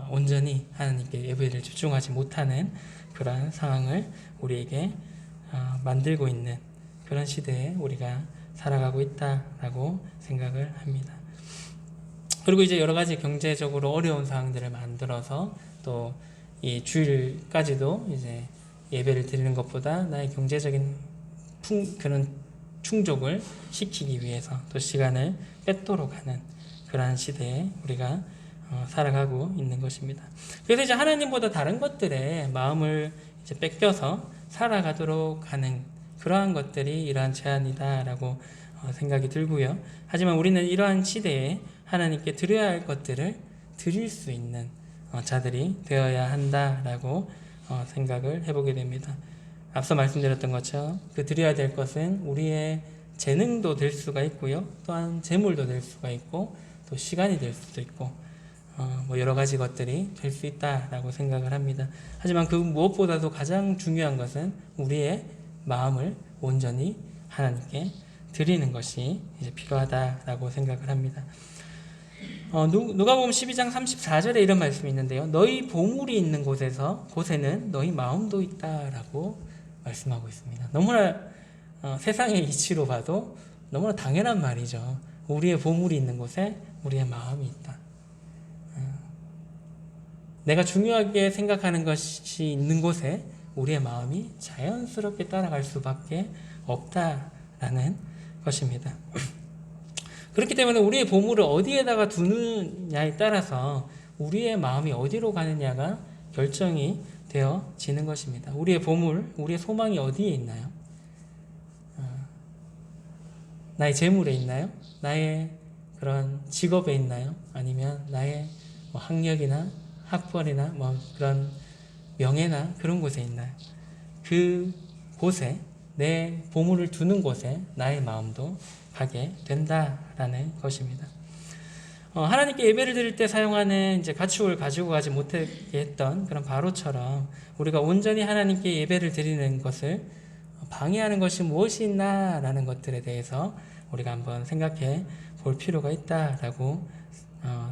온전히 하나님께 예배를 집중하지 못하는 그러한 상황을 우리에게 만들고 있는 그런 시대에 우리가 살아가고 있다라고 생각을 합니다. 그리고 이제 여러 가지 경제적으로 어려운 상황들을 만들어서 또 이 주일까지도 이제 예배를 드리는 것보다 나의 경제적인 그런 충족을 시키기 위해서 또 시간을 뺏도록 하는 그러한 시대에 우리가 살아가고 있는 것입니다. 그래서 이제 하나님보다 다른 것들에 마음을 이제 뺏겨서 살아가도록 하는 그러한 것들이 이러한 제한이다라고 생각이 들고요. 하지만 우리는 이러한 시대에 하나님께 드려야 할 것들을 드릴 수 있는 자들이 되어야 한다라고 생각을 해보게 됩니다. 앞서 말씀드렸던 것처럼 그 드려야 될 것은 우리의 재능도 될 수가 있고요. 또한 재물도 될 수가 있고 또 시간이 될 수도 있고 뭐 여러 가지 것들이 될 수 있다라고 생각을 합니다. 하지만 그 무엇보다도 가장 중요한 것은 우리의 마음을 온전히 하나님께 드리는 것이 이제 필요하다라고 생각을 합니다. 누가복음 12장 34절에 이런 말씀이 있는데요. 너희 보물이 있는 곳에는 너희 마음도 있다라고 말씀하고 있습니다. 너무나 세상의 이치로 봐도 너무나 당연한 말이죠. 우리의 보물이 있는 곳에 우리의 마음이 있다. 내가 중요하게 생각하는 것이 있는 곳에 우리의 마음이 자연스럽게 따라갈 수밖에 없다라는 것입니다. 그렇기 때문에 우리의 보물을 어디에다가 두느냐에 따라서 우리의 마음이 어디로 가느냐가 결정이 되어지는 것입니다. 우리의 보물, 우리의 소망이 어디에 있나요? 나의 재물에 있나요? 나의 그런 직업에 있나요? 아니면 나의 뭐 학력이나 학벌이나 뭐 그런 명예나 그런 곳에 있나요? 그 곳에 내 보물을 두는 곳에 나의 마음도 가게 된다라는 것입니다. 하나님께 예배를 드릴 때 사용하는 이제 가축을 가지고 가지 못하게 했던 그런 바로처럼 우리가 온전히 하나님께 예배를 드리는 것을 방해하는 것이 무엇이 있나라는 것들에 대해서 우리가 한번 생각해 볼 필요가 있다라고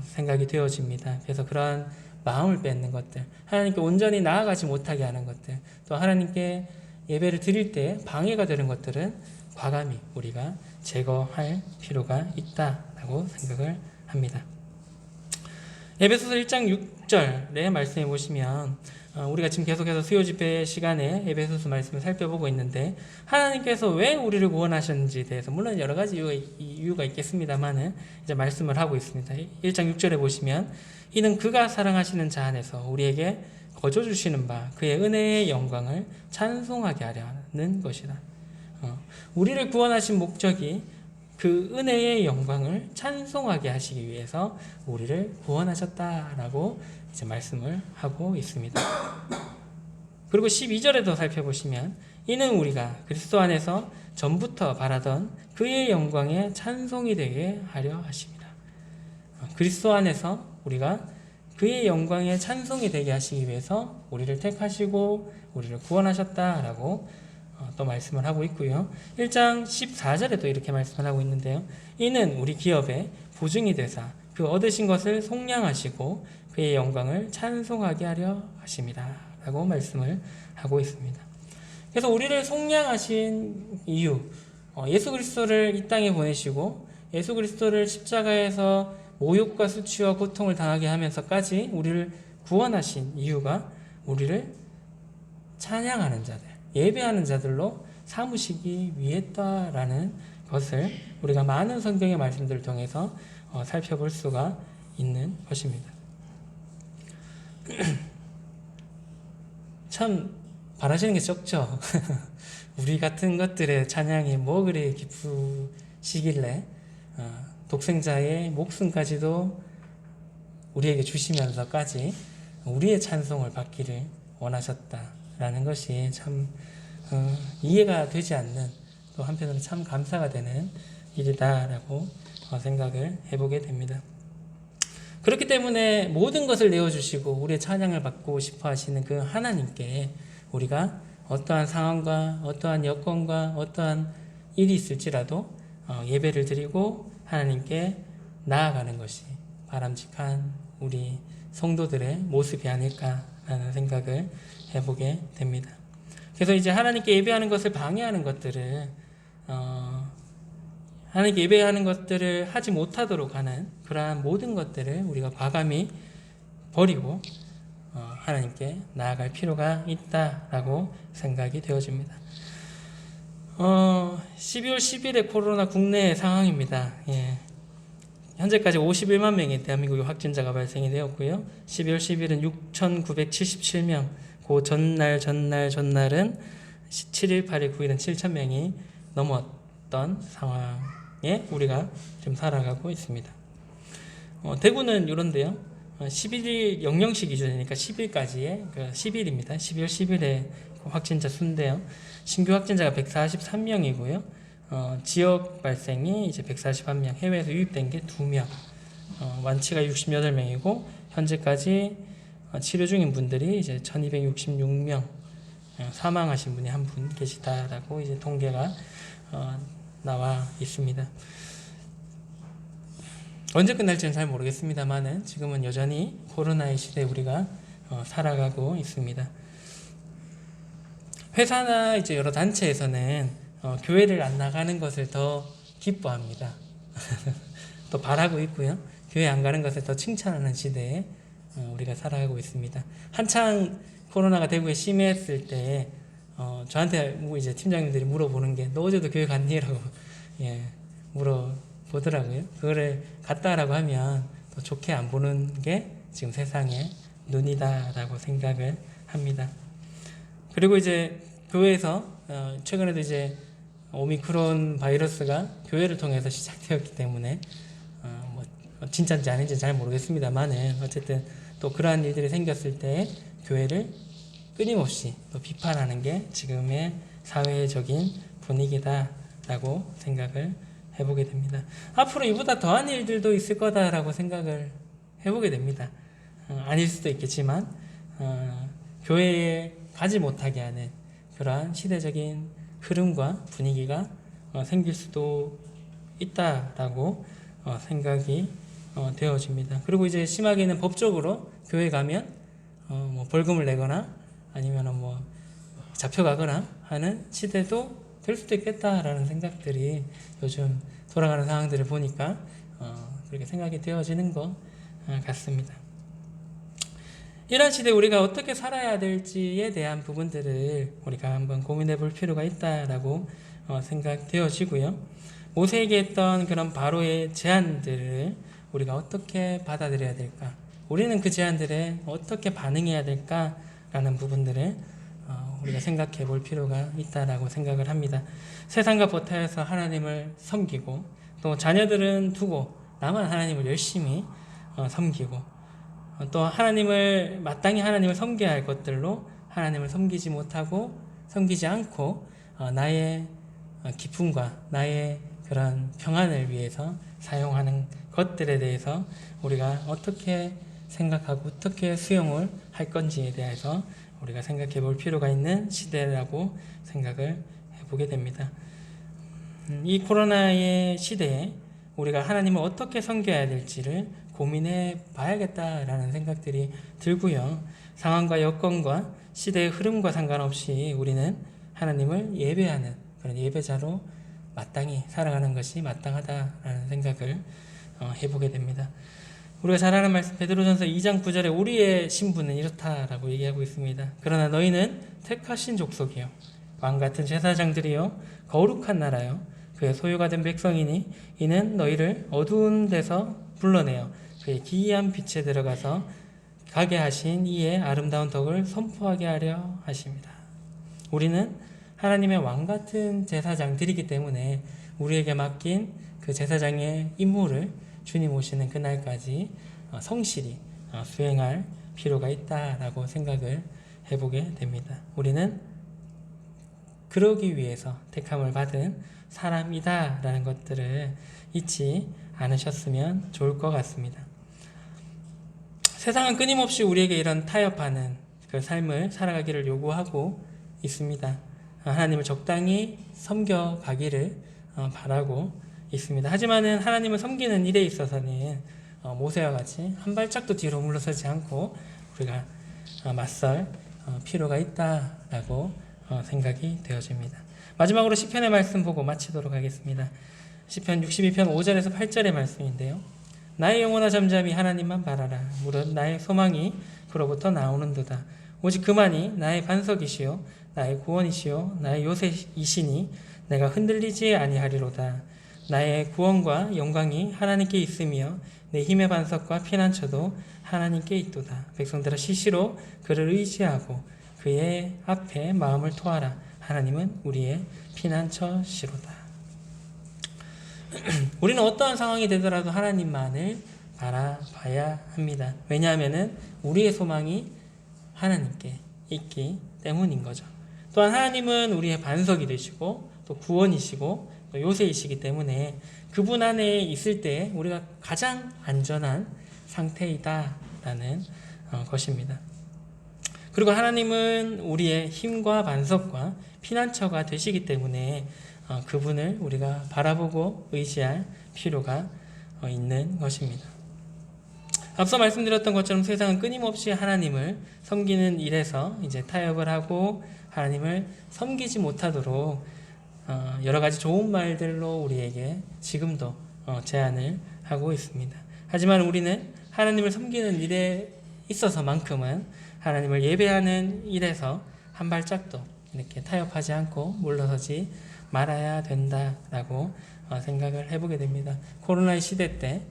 생각이 되어집니다. 그래서 그런 마음을 뺏는 것들, 하나님께 온전히 나아가지 못하게 하는 것들, 또 하나님께 예배를 드릴 때 방해가 되는 것들은 과감히 우리가 제거할 필요가 있다라고 생각을 합니다. 에베소서 1장 6절에 말씀해 보시면 우리가 지금 계속해서 수요 집회 시간에 에베소서 말씀을 살펴보고 있는데 하나님께서 왜 우리를 구원하셨는지에 대해서 물론 여러 가지 이유가 있겠습니다만은 이제 말씀을 하고 있습니다. 1장 6절에 보시면 이는 그가 사랑하시는 자 안에서 우리에게 거저 주시는 바 그의 은혜의 영광을 찬송하게 하려는 것이다. 우리를 구원하신 목적이 그 은혜의 영광을 찬송하게 하시기 위해서 우리를 구원하셨다라고 이제 말씀을 하고 있습니다. 그리고 12절에도 살펴보시면 이는 우리가 그리스도 안에서 전부터 바라던 그의 영광의 찬송이 되게 하려 하십니다. 그리스도 안에서 우리가 그의 영광의 찬송이 되게 하시기 위해서 우리를 택하시고 우리를 구원하셨다라고 또 말씀을 하고 있고요. 1장 14절에도 이렇게 말씀을 하고 있는데요. 이는 우리 기업의 보증이 되사 그 얻으신 것을 속량하시고 그의 영광을 찬송하게 하려 하십니다. 라고 말씀을 하고 있습니다. 그래서 우리를 속량하신 이유, 예수 그리스도를 이 땅에 보내시고 예수 그리스도를 십자가에서 모욕과 수치와 고통을 당하게 하면서까지 우리를 구원하신 이유가 우리를 찬양하는 자들, 예배하는 자들로 삼으시기 위했다라는 것을 우리가 많은 성경의 말씀들을 통해서 살펴볼 수가 있는 것입니다. 참 바라시는 게 적죠. 우리 같은 것들의 찬양이 뭐 그리 기쁘시길래 독생자의 목숨까지도 우리에게 주시면서까지 우리의 찬송을 받기를 원하셨다라는 것이 참 이해가 되지 않는, 또 한편으로 참 감사가 되는 일이다라고 생각을 해보게 됩니다. 그렇기 때문에 모든 것을 내어주시고 우리의 찬양을 받고 싶어 하시는 그 하나님께 우리가 어떠한 상황과 어떠한 여건과 어떠한 일이 있을지라도 예배를 드리고 하나님께 나아가는 것이 바람직한 우리 성도들의 모습이 아닐까라는 생각을 해보게 됩니다. 그래서 이제 하나님께 예배하는 것을 방해하는 것들을 하나님께 예배하는 것들을 하지 못하도록 하는 그러한 모든 것들을 우리가 과감히 버리고 하나님께 나아갈 필요가 있다라고 생각이 되어집니다. 12월 10일에 코로나 국내 상황입니다. 예. 현재까지 51만 명의 대한민국의 확진자가 발생이 되었고요. 12월 10일은 6,977명, 그 전날은 7일, 8일, 9일은 7천 명이 넘었던 상황에 우리가 지금 살아가고 있습니다. 대구는 이런데요. 11일 00시 기준이니까 10일까지의 10일입니다. 12월 10일에 확진자 수인데요. 신규 확진자가 143명이고요. 지역 발생이 이제 141명, 해외에서 유입된 게 2명, 완치가 68명이고 현재까지 치료 중인 분들이 이제 1266명, 사망하신 분이 한 분 계시다라고 이제 통계가 나와 있습니다. 언제 끝날지는 잘 모르겠습니다만은 지금은 여전히 코로나의 시대에 우리가 살아가고 있습니다. 회사나 이제 여러 단체에서는 교회를 안 나가는 것을 더 기뻐합니다. 또 바라고 있고요. 교회 안 가는 것을 더 칭찬하는 시대에 우리가 살아가고 있습니다. 한창 코로나가 대구에 심했을 때 저한테 이제 팀장님들이 물어보는 게 너 어제도 교회 갔니?라고 물어보더라고요. 그거를 갔다라고 하면 더 좋게 안 보는 게 지금 세상의 눈이다라고 생각을 합니다. 그리고 이제 교회에서 최근에도 이제 오미크론 바이러스가 교회를 통해서 시작되었기 때문에 뭐 진짜인지 아닌지 잘 모르겠습니다만은 어쨌든 또 그러한 일들이 생겼을 때 교회를 끊임없이 또 비판하는 게 지금의 사회적인 분위기다라고 생각을 해보게 됩니다. 앞으로 이보다 더한 일들도 있을 거다라고 생각을 해보게 됩니다. 아닐 수도 있겠지만 교회에 가지 못하게 하는 그러한 시대적인 흐름과 분위기가 생길 수도 있다라고 생각이 되어집니다. 그리고 이제 심하게는 법적으로 교회 가면 뭐 벌금을 내거나 아니면 뭐 잡혀가거나 하는 시대도 될 수도 있겠다라는 생각들이 요즘 돌아가는 상황들을 보니까 그렇게 생각이 되어지는 것 같습니다. 이런 시대에 우리가 어떻게 살아야 될지에 대한 부분들을 우리가 한번 고민해 볼 필요가 있다라고 생각되어지고요. 모세에게 했던 그런 바로의 제안들을 우리가 어떻게 받아들여야 될까? 우리는 그 제안들에 어떻게 반응해야 될까라는 부분들을 우리가 생각해 볼 필요가 있다라고 생각을 합니다. 세상과 버타여서 하나님을 섬기고 또 자녀들은 두고 나만 하나님을 열심히 섬기고 또 하나님을 마땅히 하나님을 섬겨야 할 것들로 하나님을 섬기지 못하고 섬기지 않고 나의 기쁨과 나의 그런 평안을 위해서 사용하는 것들에 대해서 우리가 어떻게 생각하고 어떻게 수용을 할 건지에 대해서 우리가 생각해 볼 필요가 있는 시대라고 생각을 해보게 됩니다. 이 코로나의 시대에 우리가 하나님을 어떻게 섬겨야 될지를 고민해 봐야겠다라는 생각들이 들고요. 상황과 여건과 시대의 흐름과 상관없이 우리는 하나님을 예배하는 그런 예배자로 마땅히 살아가는 것이 마땅하다라는 생각을 해보게 됩니다. 우리가 잘 아는 말씀 베드로전서 2장 9절에 우리의 신분은 이렇다라고 얘기하고 있습니다. 그러나 너희는 택하신 족속이요 왕같은 제사장들이요 거룩한 나라요 그의 소유가 된 백성이니 이는 너희를 어두운 데서 불러내어 그의 기이한 빛에 들어가서 가게 하신 이의 아름다운 덕을 선포하게 하려 하십니다. 우리는 하나님의 왕같은 제사장들이기 때문에 우리에게 맡긴 그 제사장의 임무를 주님 오시는 그날까지 성실히 수행할 필요가 있다라고 생각을 해보게 됩니다. 우리는 그러기 위해서 택함을 받은 사람이다라는 것들을 잊지 않으셨으면 좋을 것 같습니다. 세상은 끊임없이 우리에게 이런 타협하는 그 삶을 살아가기를 요구하고 있습니다. 하나님을 적당히 섬겨가기를 바라고 있습니다. 하지만은 하나님을 섬기는 일에 있어서는 모세와 같이 한 발짝도 뒤로 물러서지 않고 우리가 맞설 필요가 있다라고 생각이 되어집니다. 마지막으로 시편의 말씀 보고 마치도록 하겠습니다. 시편 62편 5절에서 8절의 말씀인데요. 나의 영혼아 잠잠히 하나님만 바라라. 무릇 나의 소망이 그로부터 나오는도다. 오직 그만이 나의 반석이시요 나의 구원이시요 나의 요새이시니 내가 흔들리지 아니하리로다. 나의 구원과 영광이 하나님께 있으며 내 힘의 반석과 피난처도 하나님께 있도다. 백성들아 시시로 그를 의지하고 그의 앞에 마음을 토하라. 하나님은 우리의 피난처시로다. 우리는 어떠한 상황이 되더라도 하나님만을 바라봐야 합니다. 왜냐하면 우리의 소망이 하나님께 있기 때문인 거죠. 또한 하나님은 우리의 반석이 되시고 또 구원이시고 또 요새이시기 때문에 그분 안에 있을 때 우리가 가장 안전한 상태이다라는 것입니다. 그리고 하나님은 우리의 힘과 반석과 피난처가 되시기 때문에 그분을 우리가 바라보고 의지할 필요가 있는 것입니다. 앞서 말씀드렸던 것처럼 세상은 끊임없이 하나님을 섬기는 일에서 이제 타협을 하고 하나님을 섬기지 못하도록 여러 가지 좋은 말들로 우리에게 지금도 제안을 하고 있습니다. 하지만 우리는 하나님을 섬기는 일에 있어서만큼은 하나님을 예배하는 일에서 한 발짝도 이렇게 타협하지 않고 물러서지 말아야 된다라고 생각을 해보게 됩니다. 코로나의 시대 때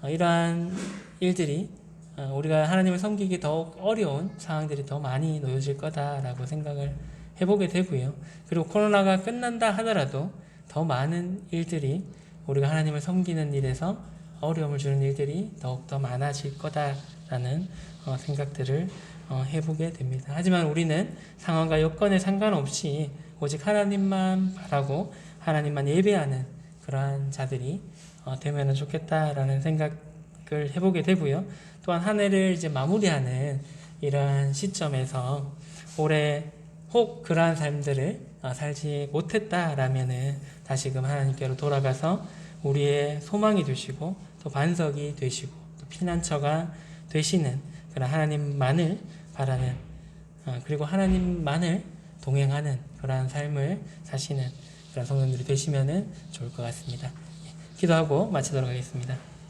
이러한 일들이 우리가 하나님을 섬기기 더욱 어려운 상황들이 더 많이 놓여질 거다라고 생각을 해보게 되고요. 그리고 코로나가 끝난다 하더라도 더 많은 일들이 우리가 하나님을 섬기는 일에서 어려움을 주는 일들이 더욱더 많아질 거다라는 생각들을 해보게 됩니다. 하지만 우리는 상황과 여건에 상관없이 오직 하나님만 바라고 하나님만 예배하는 그러한 자들이 되면 좋겠다라는 생각을 해보게 되고요. 또한 한 해를 이제 마무리하는 이러한 시점에서 올해 혹 그러한 삶들을 살지 못했다라면은 다시금 하나님께로 돌아가서 우리의 소망이 되시고 또 반석이 되시고 또 피난처가 되시는 그런 하나님만을 바라는 그리고 하나님만을 동행하는 그러한 삶을 사시는 그런 성도들이 되시면은 좋을 것 같습니다. 기도하고 마치도록 하겠습니다.